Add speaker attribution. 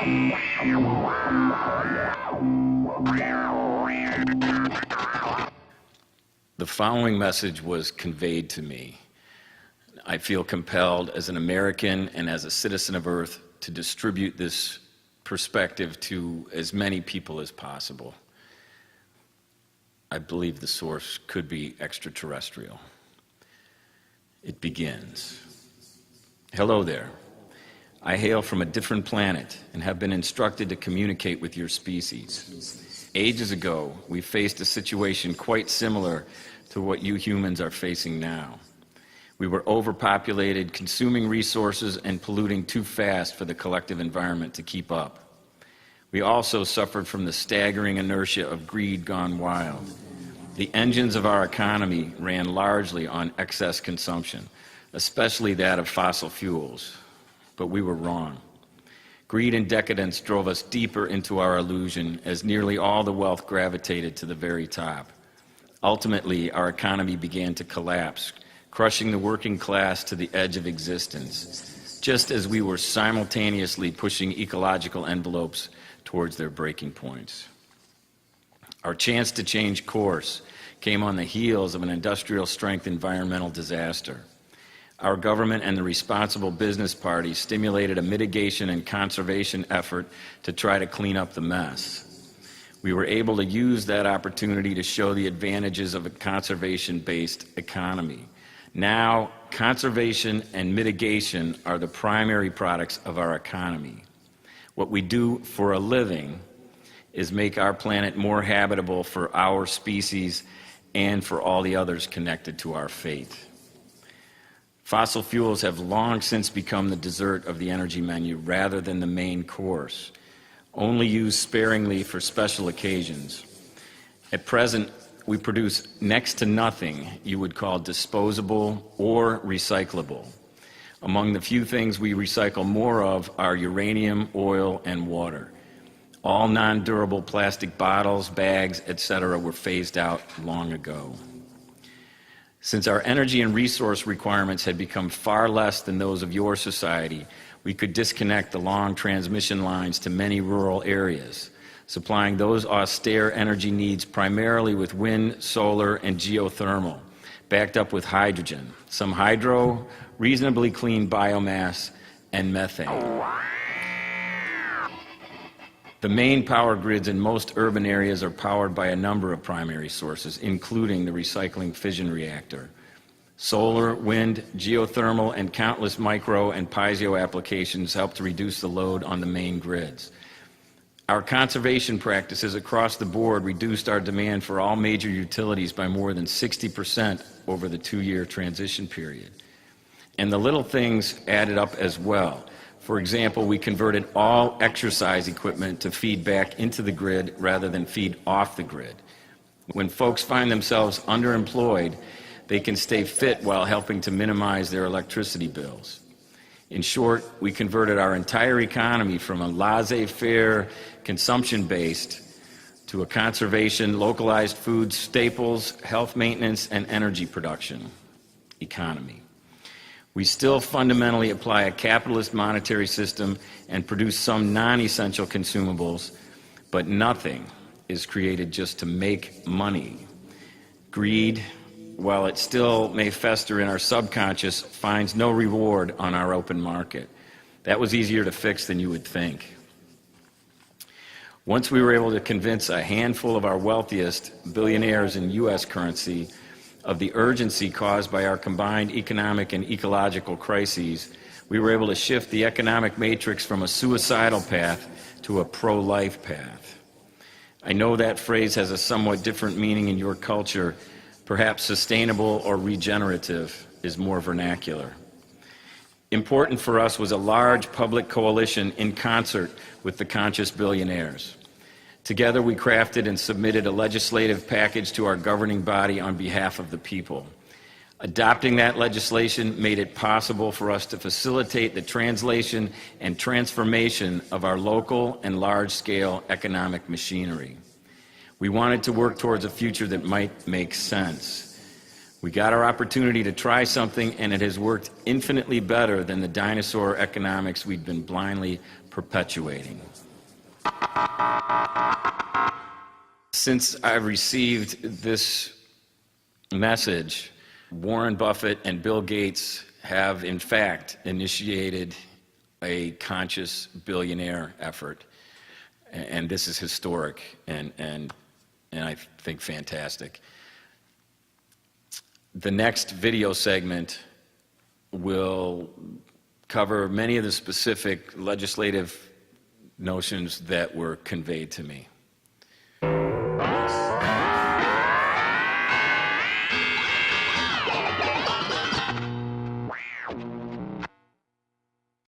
Speaker 1: The following message was conveyed to me. I feel compelled as an American and as a citizen of Earth to distribute this perspective to as many people as possible. I believe the source could be extraterrestrial. It begins. Hello there. I hail from a different planet and have been instructed to communicate with your species. Ages ago, we faced a situation quite similar to what you humans are facing now. We were overpopulated, consuming resources and polluting too fast for the collective environment to keep up. We also suffered from the staggering inertia of greed gone wild. The engines of our economy ran largely on excess consumption, especially that of fossil fuels. But we were wrong. Greed and decadence drove us deeper into our illusion as nearly all the wealth gravitated to the very top. Ultimately, our economy began to collapse, crushing the working class to the edge of existence, just as we were simultaneously pushing ecological envelopes towards their breaking points. Our chance to change course came on the heels of an industrial-strength environmental disaster. Our government and the responsible business party stimulated a mitigation and conservation effort to try to clean up the mess. We were able to use that opportunity to show the advantages of a conservation-based economy. Now, conservation and mitigation are the primary products of our economy. What we do for a living is make our planet more habitable for our species and for all the others connected to our fate. Fossil fuels have long since become the dessert of the energy menu rather than the main course, only used sparingly for special occasions. At present, we produce next to nothing you would call disposable or recyclable. Among the few things we recycle more of are uranium, oil, and water. All non-durable plastic bottles, bags, etc. were phased out long ago. Since our energy and resource requirements had become far less than those of your society, we could disconnect the long transmission lines to many rural areas, supplying those austere energy needs primarily with wind, solar, and geothermal, backed up with hydrogen, some hydro, reasonably clean biomass, and methane. The main power grids in most urban areas are powered by a number of primary sources, including the recycling fission reactor. Solar, wind, geothermal, and countless micro and piezo applications help to reduce the load on the main grids. Our conservation practices across the board reduced our demand for all major utilities by more than 60% over the 2-year transition period. And the little things added up as well. For example, we converted all exercise equipment to feed back into the grid rather than feed off the grid. When folks find themselves underemployed, they can stay fit while helping to minimize their electricity bills. In short, we converted our entire economy from a laissez-faire, consumption-based to a conservation, localized food, staples, health maintenance, and energy production economy. We still fundamentally apply a capitalist monetary system and produce some non-essential consumables, but nothing is created just to make money. Greed, while it still may fester in our subconscious, finds no reward on our open market. That was easier to fix than you would think. Once we were able to convince a handful of our wealthiest billionaires in U.S. currency of the urgency caused by our combined economic and ecological crises, we were able to shift the economic matrix from a suicidal path to a pro-life path. I know that phrase has a somewhat different meaning in your culture. Perhaps sustainable or regenerative is more vernacular. Important for us was a large public coalition in concert with the conscious billionaires. Together we crafted and submitted a legislative package to our governing body on behalf of the people. Adopting that legislation made it possible for us to facilitate the translation and transformation of our local and large-scale economic machinery. We wanted to work towards a future that might make sense. We got our opportunity to try something, and it has worked infinitely better than the dinosaur economics we'd been blindly perpetuating. Since I received this message, Warren Buffett and Bill Gates have, in fact, initiated a conscious billionaire effort. And this is historic and I think fantastic. The next video segment will cover many of the specific legislative notions that were conveyed to me.